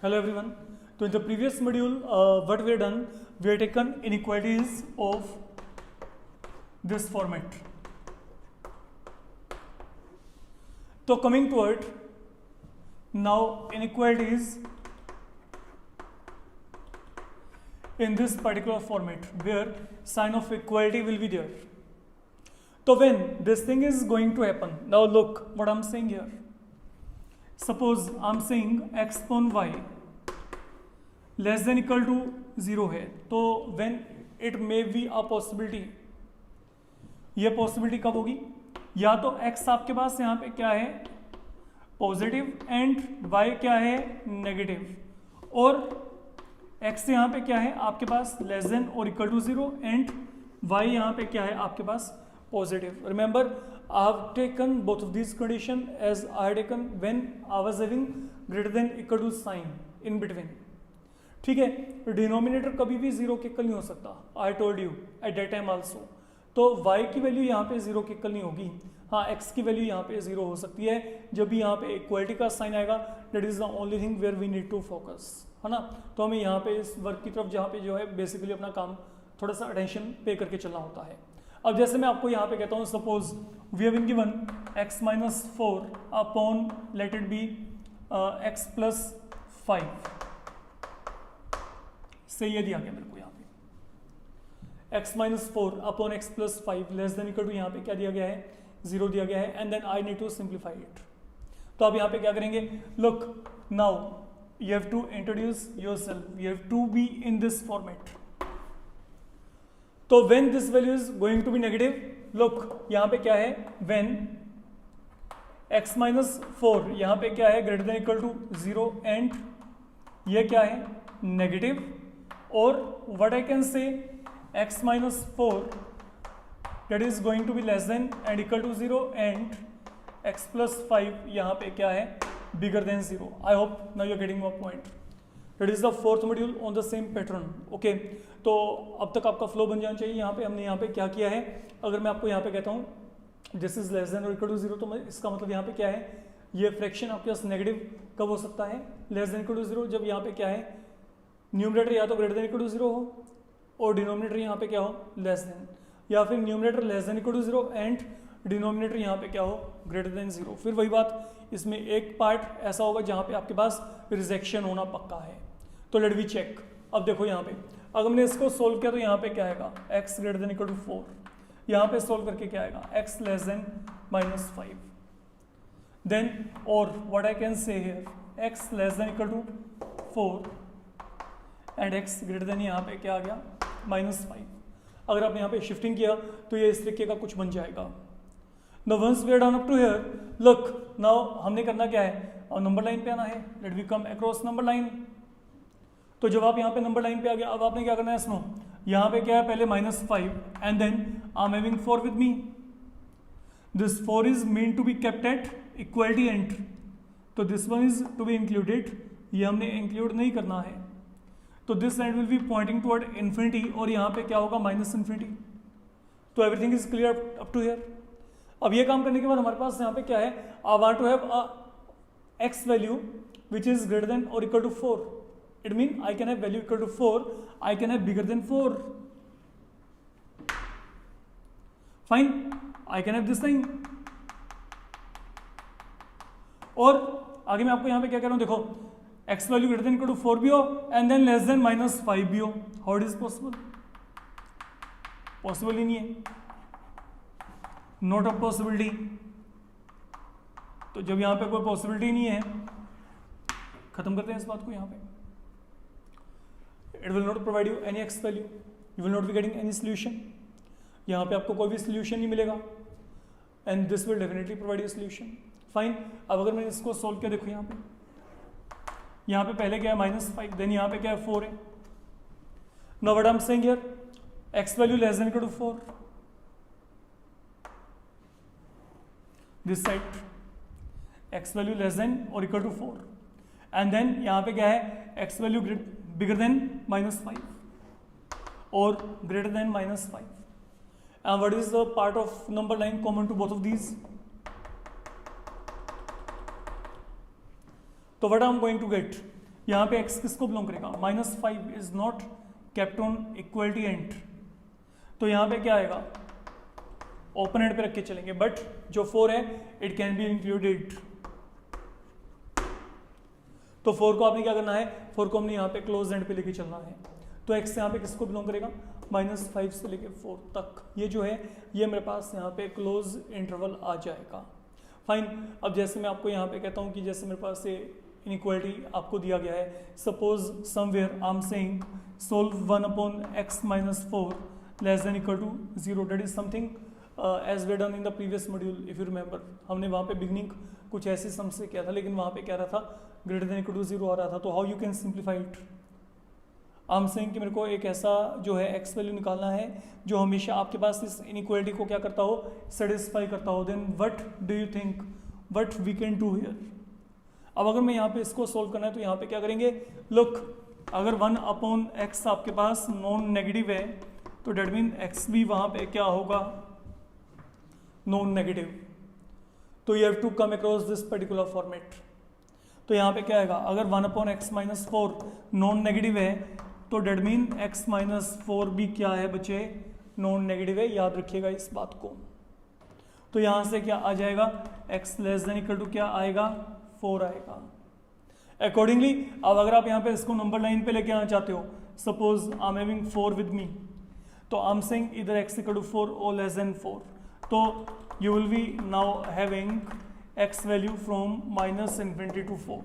Hello everyone. So in the previous module, what we have done, we have taken inequalities of this format. So coming to it, now inequalities in this particular format where sign of equality will be there. So when this thing is going to happen, now look what I'm saying here. Suppose I'm saying x upon y less than equal to 0 है, तो when it may be a possibility, ये possibility कब होगी? या तो x आपके पास यहाँ पे क्या है पॉजिटिव एंड y क्या है नेगेटिव, और x यहाँ पे क्या है आपके पास लेस देन और इक्वल टू 0 एंड y यहाँ पे क्या है आपके पास positive. Remember I have taken both of these condition as I had taken when I was having greater than equal to sign in between. ठीक है, डिनोमिनेटर कभी भी जीरो के इक्वल नहीं हो सकता. I told you at that time also. तो y की वैल्यू यहाँ पे जीरो के इक्वल नहीं होगी. हाँ, x की वैल्यू यहाँ पे जीरो हो सकती है जब भी यहाँ पे इक्वलिटी का साइन आएगा. That is the only thing where we need to focus, है ना. तो हमें यहाँ पे इस वर्क की तरफ जहाँ पे जो है बेसिकली अपना काम थोड़ा सा अटेंशन पे करके चलना होता है. अब जैसे मैं आपको यहाँ पे कहता हूँ, suppose we have been given x minus 4 upon let it be x plus 5 से ये दिया गया मेरे को यहाँ पे x minus 4 upon x plus 5 less than equal to यहाँ पे क्या दिया गया है 0 दिया गया है, and then I need to simplify it. तो आप यहाँ पे क्या करेंगे, look now you have to introduce yourself, you have to be in this format. तो when this value is going to be negative, look यहाँ पे क्या है व्हेन x माइनस 4 यहाँ पे क्या है greater than equal to 0 and ये क्या है नेगेटिव, और what I can say x minus 4 that is going to be less than and equal to 0 and x plus 5 यहाँ पे क्या है bigger than 0. I hope now you are getting my point. That is the fourth module on the same pattern. Okay, तो अब तक आपका flow बन जाना चाहिए. यहाँ पे हमने यहाँ पे क्या किया है, अगर मैं आपको यहाँ पे कहता हूँ दिस इज लेस देन और इक्वल टू 0, तो इसका मतलब यहाँ पे क्या है, ये फ्रैक्शन आपके पास नेगेटिव कब हो सकता है, लेस देन इक्वल टू 0, जब यहाँ पे क्या है न्यूमरेटर या तो ग्रेटर देन इक्वल टू 0 हो और डिनोमिनेटर यहाँ पे क्या हो लेस देन, या फिर numerator less than equal to 0 and denominator यहाँ पे क्या हो ग्रेटर देन 0. फिर वही बात, इसमें एक पार्ट ऐसा होगा जहाँ पे आपके पास रिजेक्शन होना पक्का है. तो लेट वी चेक. अब देखो यहाँ पे अगर मैंने इसको सोल्व किया तो यहाँ पे क्या आएगा x greater than equal to 4, यहाँ पे सोल्व करके क्या आएगा x less than minus 5, then और what I can say here x less than equal to 4 and x greater than यहाँ पे क्या आ गया माइनस 5. अगर आपने यहाँ पे शिफ्टिंग किया तो ये इस तरीके का कुछ बन जाएगा. Now once we are done up to here, look now हमने करना क्या है, और नंबर लाइन पे आना है. Let we come across number line. तो जब आप यहाँ पे नंबर लाइन पे आ गया, अब आपने क्या करना है, सुनो यहाँ पे क्या है पहले minus 5 and then I'm having 4 with me. This 4 is mean to be kept at equality end, तो this one is to be included, ये हमने इंक्लूड नहीं करना है. तो this end will be pointing toward infinity, और यहाँ पे क्या होगा माइनस इन्फिनिटी. तो everything is clear up to here. अब ये काम करने के बाद हमारे पास यहाँ पे क्या है, I want to have a x value which is greater than और equal to 4. It means I can have value equal to 4, I can have bigger than 4. Fine, I can have this thing. और आगे मैं आपको यहाँ पे क्या कह रहा हूँ, देखो x value greater than equal to 4 भी हो and then less than minus 5 भी हो. How it is possible, possible ही नहीं है, नॉट अ पॉसिबिलिटी. तो जब यहाँ पे कोई पॉसिबिलिटी नहीं है, खत्म करते हैं इस बात को. यहाँ पे it will not provide you any x value, you will not be getting any solution. यहाँ पे आपको कोई भी solution नहीं मिलेगा and this will definitely provide you solution. Fine. अब अगर मैं इसको solve किया, देखो यहाँ पे पहले क्या है माइनस 5, देन यहाँ पे क्या है 4 है. Now what I'm saying here, x value less than equal to 4, this side x value less than or equal to 4, and then यहाँ पे क्या है x value bigger than minus 5 or greater than minus 5. And what is the part of number line common to both of these? तो what I am going to get, यहाँ पे x किसको belong करेगा, -5 is not kept on equality end, तो यहाँ पे क्या आएगा, ओपन एंड पे रख के चलेंगे, बट जो 4 है इट कैन बी इंक्लूडेड। तो 4 को आपने क्या करना है, 4 को हमने यहाँ पे क्लोज एंड पे लेके चलना है, तो x यहाँ पे किसको बिलोंग करेगा, -5 से लेके 4 तक, ये जो है ये मेरे पास यहाँ पे क्लोज इंटरवल आ जाएगा। फाइन, अब जैसे मैं आपको यहाँ पे कहता हूँ कि जैसे मेरे पास ये इनइक्वालिटी आपको दिया गया है, suppose somewhere I am saying solve 1/x - 4 less than equal to 0, that is something as we done in the previous module if you remember. हमने वहाँ पे बिगनिंग कुछ ऐसे सम से किया था, लेकिन वहाँ पे क्या रहा था, ग्रेटर देन इक्वल टू 0 आ रहा था। तो how you can simplify it, I am saying कि मेरे को एक ऐसा जो है x वैल्यू निकालना है जो हमेशा आपके पास इस इनइक्वालिटी को क्या करता हो, सेटिस्फाई करता हो। Then what do you think what we can do here. अब अगर मैं यहाँ पे इसको सोल्व करना है तो यहाँ पे क्या करेंगे, लुक अगर 1/x आपके पास नॉन नेगेटिव है तो डेट मीन x भी वहाँ पे क्या होगा, नॉन नेगेटिव, तो you have to come across this particular format. तो यहाँ पे क्या आएगा, अगर 1/x - 4 नॉन नेगेटिव है तो डेट मीन x - 4 भी क्या है बच्चे, नॉन नेगेटिव है, याद रखिएगा इस बात को। तो यहाँ से क्या आ जाएगा, x less than equal to क्या आएगा, 4 आएगा। अकॉर्डिंगली अब अगर आप यहाँ पे इसको नंबर लाइन पे लेके आना चाहते हो, suppose I am having 4 with मी, तो आई एम सेइंग इधर x इक्वल टू 4 और लेस देन 4, तो you will be now having x value from -∞ to 4.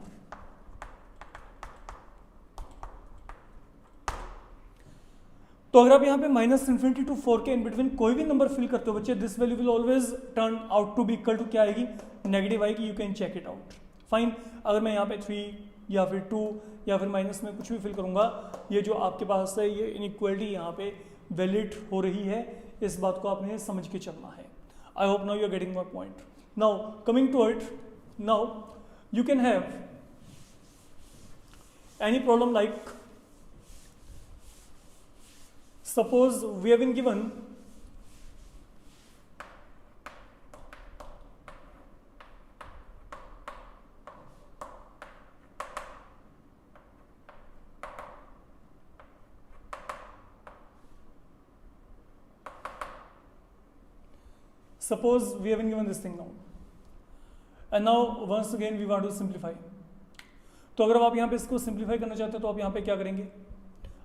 तो अगर आप यहाँ पे -∞ to 4 के इन बिटवीन कोई भी नंबर फिल करते हो बच्चे, this value will always turn out to be equal to क्या आएगी, नेगेटिव आएगी। You can check it out. Fine, अगर मैं यहाँ पे 3 या फिर 2 या फिर माइनस में कुछ भी फिल करूंगा, ये जो आपके पास है ये इनइक्वालिटी यहाँ पे वैलिड हो रही है, इस बात को आपने समझ के चलना है। I hope now you are getting my point. Now coming to it, now you can have any problem like, suppose we have been given suppose we have been given this thing now and now once again we want to simplify। तो अगर आप यहाँ पे इसको simplify करना चाहते हो तो आप यहाँ पे क्या करेंगे,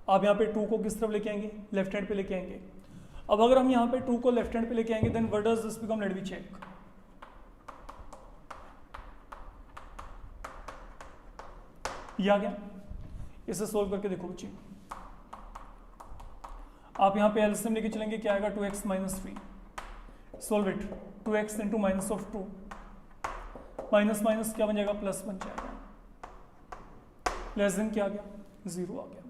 आप यहाँ पे 2 को किस तरफ लेके आएंगे, लेफ्ट हैंड पे लेके आएंगे। अब अगर हम यहाँ पे 2 को लेफ्ट हैंड पे लेके आएंगे then what does this become, let me check. ये आ गया, इसे सोल्व करके देखो बच्चे। आप यहाँ पे एलसीएम लेके चलेंगे, क्या आएगा, 2x - 3। Solve it, 2x into -2, minus minus क्या बन जाएगा, प्लस बन जाएगा, लेस देन क्या आ गया, 0 आ गया।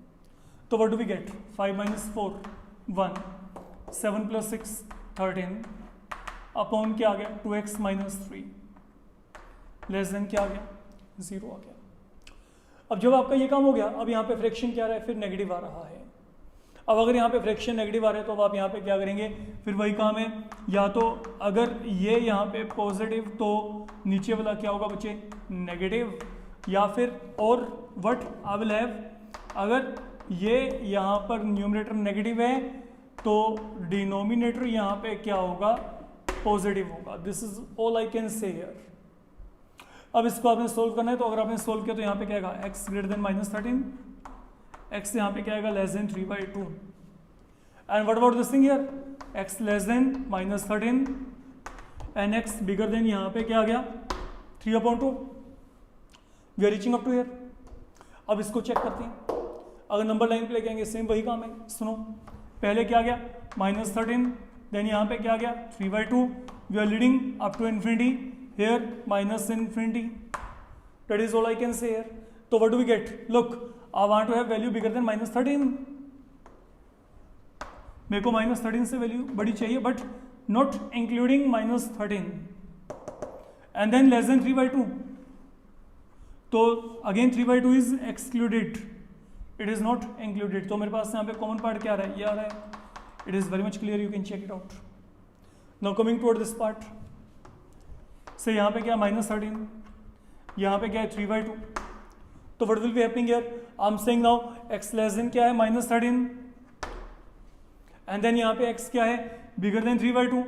तो what do we get, 5 - 4 1, 7 + 6 13 upon क्या आ गया, 2x - 3 लेस देन क्या आ गया, 0 आ गया। अब जब आपका ये काम हो गया, अब यहाँ पे फ्रैक्शन क्या आ रहा है, फिर नेगेटिव आ रहा है। अब अगर यहाँ पे फ्रैक्शन नेगेटिव आ रहा है तो अब आप यहाँ पे क्या करेंगे, फिर वही काम है, या तो अगर ये यहाँ पे पॉजिटिव तो नीचे वाला क्या होगा बच्चे, नेगेटिव, या फिर और व्हाट आई विल हैव, अगर ये यहाँ पर न्यूमरेटर नेगेटिव है तो डिनोमिनेटर यहाँ पे क्या होगा, पॉजिटिव होगा। This is all I can say here. अब इसको आपने सोल्व करना है, तो अगर आपने सोल्व किया तो यहाँ पे क्या आएगा, x > -13, x यहाँ पे क्या आएगा, less than 3/2, and what about this thing here, x less than -13 and x bigger than यहाँ पे क्या आ गया, 3/2। We are reaching up to here. अब इसको चेक करते हैं, अगर नंबर लाइन पे लेके आएंगे सेम वही काम है। सुनो, पहले क्या आ गया, -13, देन यहाँ पे क्या आ गया, 3/2, we are leading up to infinity, here -∞, that is all I can say here. तो what do we get, look I want to have value bigger than -13, मेरे को -13 से वैल्यू बड़ी चाहिए, but not including -13, and then less than 3/2, तो again 3/2 is excluded, it is not included. तो मेरे पास यहाँ पे कॉमन पार्ट क्या आ रहा है, ये आ रहा है। It is very much clear, you can check it out. Now coming toward this part, say यहाँ पे क्या है, -13, यहाँ पे क्या है, 3/2, तो what will be happening here, I am saying now x less then क्या है -13 एंड देन यहाँ पे x क्या है बिगर देन 3/2।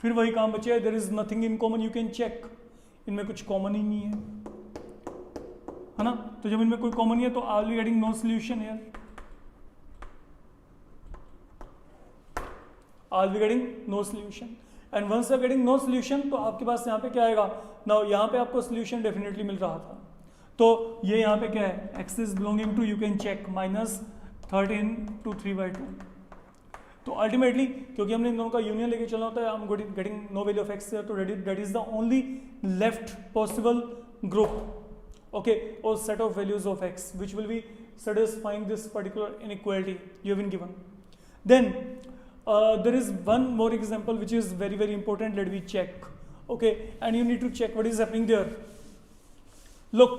फिर वही काम बचे, there is nothing in common, you can check, इनमें कुछ कॉमन ही नहीं है ना। तो जब इनमें कोई कॉमन नहीं है तो I will be getting no solution here, I will be getting no solution and once you are getting no solution तो आपके पास यहाँ पे क्या आएगा, नाउ यहाँ पे आपको सॉल्यूशन डेफिनेटली मिल रहा था, तो ये यहाँ पे क्या है x is belonging to, you can check -13 to 3/2। तो अल्टीमेटली क्योंकि हमने इन दोनों का यूनियन लेके चलना होता है, I am getting no value of x, तो that is the only left possible group, okay, और set of values of x which will be satisfying this particular inequality you have been given. Then there is one more example which is very very important, let me check, okay, and you need to check what is happening there. Look,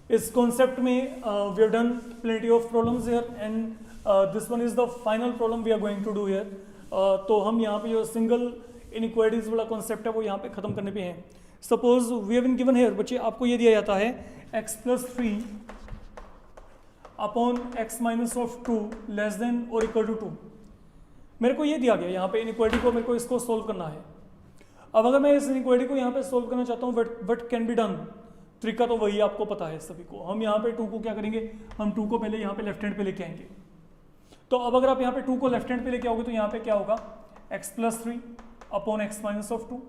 इस concept में we have done plenty of problems here and this one is the final problem we are going to do here. तो हम यहाँ पे जो single inequalities वाला concept है वो यहाँ पे खत्म करने पे हैं। Suppose we have been given here, बच्चे आपको ये दिया जाता है x+3 upon x-2 less than और इक्वल टू 2। मेरे को ये दिया गया यहाँ पे इनइक्वालिटी को, मेरे को इसको सोल्व करना है। अब अगर मैं इस इनइक्वालिटी को यहाँ पे सोल्व करना चाहता हूँ, व्हाट कैन बी डन, तरीका तो वही आपको पता है सभी को। हम यहाँ पे 2 को क्या करेंगे, हम 2 को पहले यहाँ पे लेफ्ट हैंड पे लेके आएंगे। तो अब अगर आप यहाँ पे 2 को लेफ्ट हैंड पे लेके आओगे तो यहाँ पे क्या होगा, x+3 अपॉन x-2,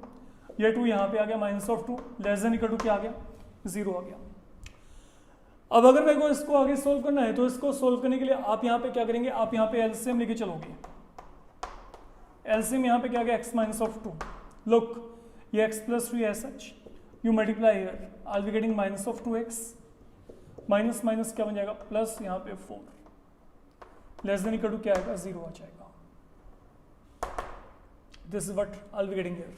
ये 2 यहाँ पे आ गया -2 लेस देन इक्वल टू क्या आ गया, 0 आ गया। अब अगर मेरे को इसको आगे सोल्व करना है तो इसको सोल्व करने के लिए आप यहाँ पे क्या करेंगे, आप यहाँ पे एलसीएम लेके चलोगे। एलसीएम यहाँ पे क्या आ गया, x-2, लुक ये x+3 है such, you multiply here, I will be getting -2x, minus minus क्या बन जाएगा प्लस, यहाँ पे 4 लेस देन इक्वल टू क्या आएगा, 0 आ जाएगा। This is what I will be getting here.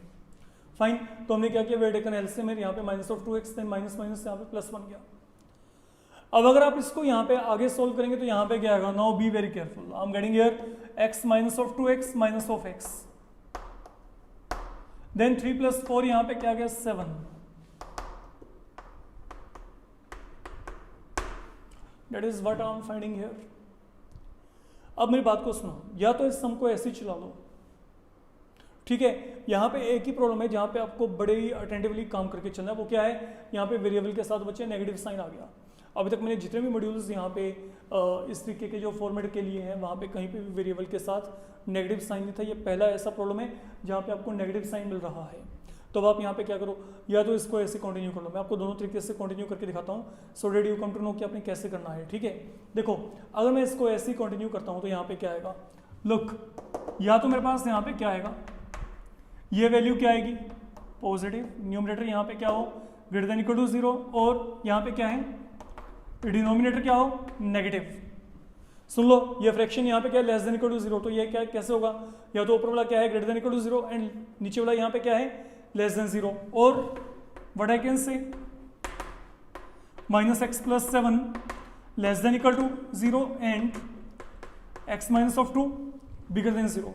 Fine, तो हमने क्या किया, वी हैव टेकन एलसीएम है, यहाँ पे -2x देन माइनस माइनस यहाँ पे प्लस बन गया। अब अगर आप इसको यहाँ पे आगे सोल्व करेंगे तो यहाँ पे क्या आएगा, now be very careful, I M getting here x-2x minus of x, then 3 + 4 यहाँ पे क्या आ गया 7, that is what I am finding here. अब मेरी बात को सुनो, या तो इस सम को ऐसे ही चला लो, ठीक है। यहाँ पे एक ही प्रॉब्लम है जहाँ पे आपको बड़े ही अटेंटिवली काम करके चलना है, वो क्या है, यहाँ पे वेरिएबल के साथ बच्चे नेगेटिव साइन आ गया। अभी तक मैंने जितने भी मॉड्यूल्स यहाँ पे इस तरीके के जो फॉर्मेट के लिए हैं वहाँ पे कहीं पे भी वेरिएबल के साथ नेगेटिव साइन नहीं था। ये पहला ऐसा प्रॉब्लम है जहाँ पे आपको नेगेटिव साइन मिल रहा है। तो अब आप यहाँ पे क्या करो, या तो इसको ऐसे कंटिन्यू कर लो, मैं आपको दोनों तरीके से कंटिन्यू करके दिखाता हूँ, so that you come to know कि आपने कैसे करना है, ठीक है। देखो, अगर मैं इसको ऐसे ही कंटिन्यू करता हूँ तो यहाँ पे क्या आएगा, लुक, या तो मेरे पास यहाँ पे क्या आएगा, ये वैल्यू क्या आएगी पॉजिटिव, न्यूमरेटर यहाँ पे क्या हो ग्रेटर देन इक्वल टू 0, और यहाँ पे क्या है डिनोमिनेटर क्या हो नेगेटिव। सुन लो, ये फ्रैक्शन यहाँ पे क्या है लेस देन इक्वल टू 0, तो ये क्या कैसे होगा, या तो ऊपर वाला क्या है greater than equal to 0 and नीचे वाला यहाँ पे क्या है लेस देन 0, और what I can say -x+7 less than equal to 0 and x-2 bigger than 0।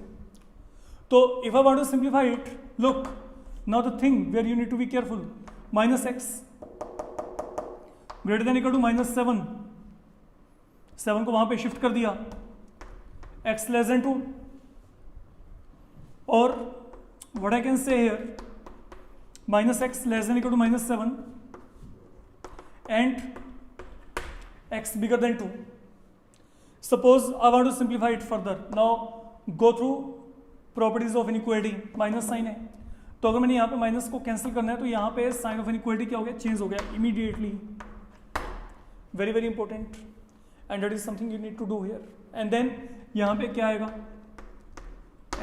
तो if I want to simplify it, look, now the thing where you need to be careful, -x greater than equal to -7, 7 को वहां पे shift कर दिया, x less than 2, और what I can say here, -x less than equal to -7 and x bigger than 2. Suppose I want to simplify it further. Now go through properties of inequality, minus sign है, तो अगर मैंने यहाँ पे minus को cancel करना है तो यहाँ पे साइन ऑफ इनइक्वालिटी क्या हो गया, चेंज हो गया immediately. Very very important and that is something you need to do here. And then यहाँ पे क्या आएगा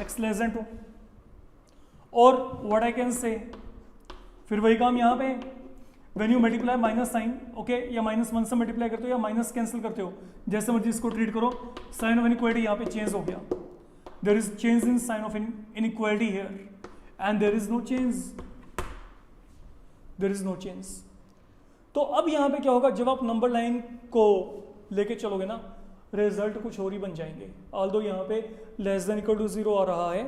x लेस देन 2, और व्हाट आई कैन से, फिर वही काम यहाँ पे when you multiply minus sign, okay, या -1 से मल्टीप्लाई करते हो या माइनस कैंसिल करते हो, जैसे मर्जी इसको ट्रीट करो, साइन ऑफ इनइक्वालिटी यहाँ पे चेंज हो गया। There is change in sign of inequality here, and there is no change. There is no change. तो अब यहाँ पे क्या होगा, जब आप नंबर लाइन को लेके चलोगे ना, रिजल्ट कुछ और ही बन जाएंगे। ऑल्दो यहाँ पे लेस देन इक्वल टू 0 आ रहा है,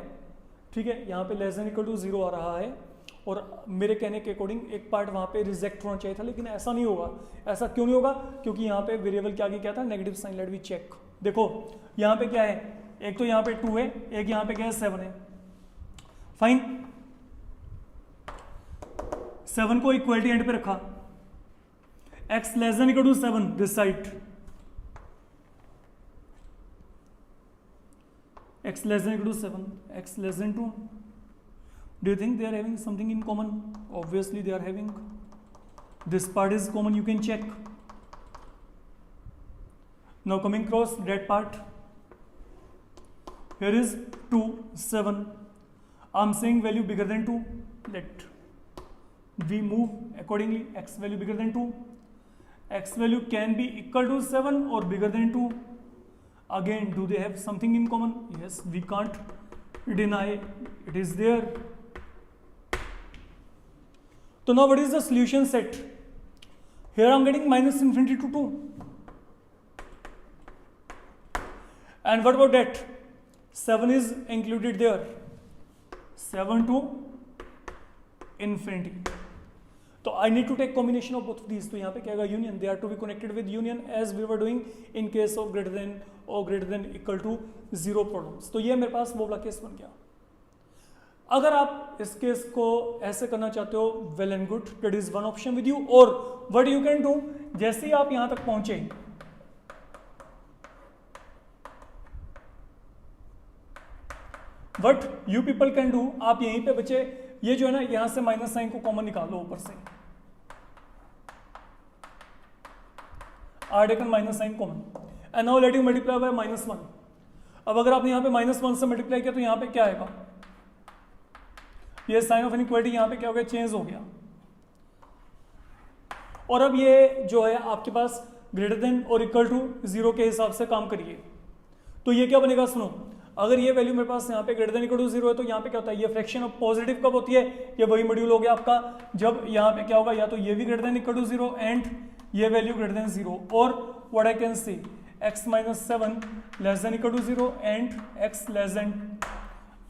ठीक है, यहाँ पे लेस देन इक्वल टू 0 आ रहा है, और मेरे कहने के अकॉर्डिंग एक पार्ट वहाँ पे रिजेक्ट होना चाहिए था, लेकिन ऐसा नहीं होगा। ऐसा क्यों नहीं होगा? क्योंकि यहाँ पे वेरिएबल के आगे क्या था? Negative sign. Let we check. देखो यहाँ पे क्या है, एक तो यहाँ पे 2 है, एक यहाँ पे क्या है 7 है। फाइन, 7 को इक्वलिटी एंड पे रखा, x less than equal to 7 this side, x less than equal to 7, x less than 2. Do you think they are having something in common? Obviously they are having. This part is common, you can check. Now coming across that part, here is 2, 7. I'm saying value bigger than 2. Let we move accordingly. X value bigger than 2. X value can be equal to 7 or bigger than 2. Again, do they have something in common? Yes, we can't deny it is there. So now what is the solution set? Here I'm getting minus infinity to 2. And what about that? 7 is included there. 7 to infinity. So I need to take combination of both of these. तो यहाँ पे क्या होगा? Union. They are to be connected with union as we were doing in case of greater than or greater than equal to 0 problems. तो ये मेरे पास वो वाला केस बन गया। अगर आप इस केस को ऐसे करना चाहते हो, well and good, that is one option with you. और व्हाट यू कैन डू, जैसे ही आप यहां तक पहुंचे, what you people can do, आप यहीं पे बचे, ये जो है ना, यहां से माइनस साइन को कॉमन निकालो ऊपर से, are taken minus sign common, and now let you multiply by -1। अब अगर आपने यहाँ पे -1 से मल्टीप्लाई किया तो यहाँ पे क्या आएगा? ये साइन ऑफ इनइक्वालिटी यहाँ पे क्या हो गया? चेंज हो गया। और अब ये जो है आपके पास ग्रेटर देन और इक्वल टू 0 के हिसाब से काम करिए, तो ये क्या बनेगा? सुनो, अगर ये वैल्यू मेरे पास यहाँ पे ग्रेटर देन इक्वल टू 0 है तो यहाँ पे क्या होता है? ये फ्रैक्शन ऑफ पॉजिटिव कब होती है? ये वही मॉड्यूल हो गया आपका जब यहाँ पे क्या होगा, या तो ये भी greater than equal to 0 and ये वैल्यू ग्रेटर देन 0, और what I can see x minus 7 less than equal to 0 and x less than,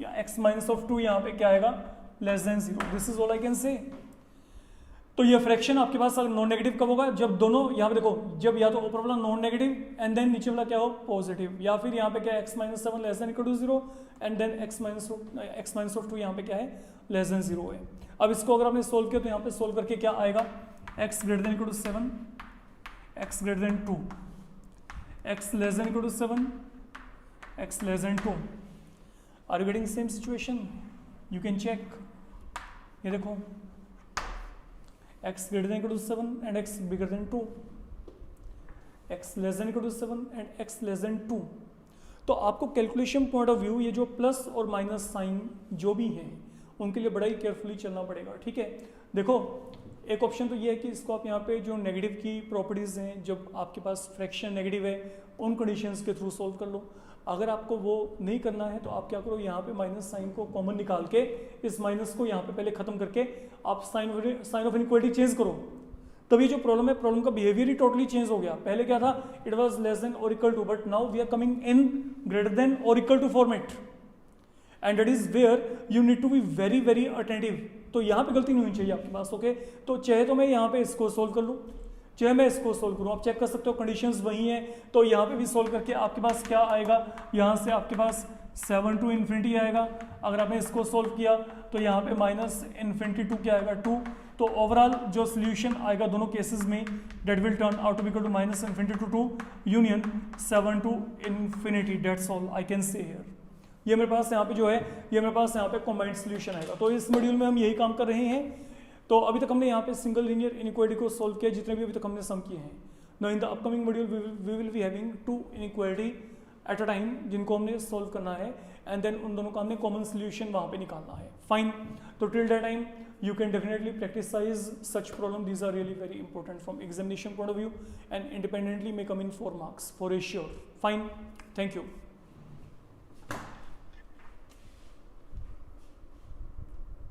या x माइनस ऑफ 2 यहाँ पे क्या आएगा? Less than 0। This is all I can say. तो ये fraction आपके पास नॉन नेगेटिव कब होगा? जब दोनों, यहाँ पे देखो, जब या तो ऊपर वाला नॉन नेगेटिव एंड देन नीचे वाला क्या हो? पॉजिटिव, या फिर यहाँ पे क्या है? x minus 7 less than equal to 0 and then x minus of 2 यहाँ पे क्या है? लेस देन 0 है। अब इसको अगर आपने सोल्व किया तो यहाँ पे सोल्व करके क्या आएगा? x greater than equal to 7, x greater than 2, x less than equal to 7, x less than 2. Are you getting same situation? You can check. ये देखो, x greater than equal to 7 and x bigger than 2, x less than equal to 7 and x less than 2. तो आपको calculation point of view ये जो plus और minus sign जो भी हैं उनके लिए बड़ा ही केयरफुली चलना पड़ेगा, ठीक है। देखो, एक ऑप्शन तो ये है कि इसको आप यहाँ पे जो नेगेटिव की प्रॉपर्टीज़ हैं, जब आपके पास फ्रैक्शन नेगेटिव है, उन कंडीशंस के थ्रू सॉल्व कर लो। अगर आपको वो नहीं करना है तो आप क्या करो, यहाँ पे माइनस साइन को कॉमन निकाल के इस माइनस को यहाँ पे पहले खत्म करके आप साइन ऑफ इनइक्वालिटी चेंज करो। तब ये जो प्रॉब्लम है, प्रॉब्लम का बिहेवियर ही टोटली चेंज हो गया। पहले क्या था? इट वॉज लेस देन और equal to, but now we are coming in greater than और equal to format, and that is where you need to be very very attentive. तो यहाँ पे गलती नहीं होनी चाहिए आपके पास, ओके। तो चाहे तो मैं यहाँ पे इसको सोल्व कर लूँ, चाहे मैं इसको सोल्व करूँ, आप चेक कर सकते हो कंडीशंस वही हैं। तो यहाँ पे भी सोल्व करके आपके पास क्या आएगा? यहाँ से आपके पास 7 टू इन्फिनिटी आएगा। अगर आपने इसको सोल्व किया तो यहाँ पे माइनस इन्फिनिटी टू क्या आएगा? 2। तो ओवरऑल जो सोल्यूशन आएगा दोनों केसेस में, that will turn out to be equal to minus infinity to 2 union 7 to infinity. That's all I can say here. ये मेरे पास यहाँ पे जो है, ये मेरे पास यहाँ पे कॉम्बाइंड सोल्यूशन आएगा। तो इस मॉड्यूल में हम यही काम कर रहे हैं। तो अभी तक हमने यहाँ पे सिंगल लीनियर इनइक्वालिटी को सोल्व किया, जितने भी अभी तक हमने सम किए हैं। Now in the upcoming module we will be having 2 inequality at a time, जिनको हमने सोल्व करना है, एंड देन उन दोनों का हमने कॉमन सोल्यूशन वहाँ पे निकालना है। फाइन। तो till that time you can definitely practicize such problem. These are really very important from examination point of view and independently may come in 4 marks for a sure. Fine. Thank you.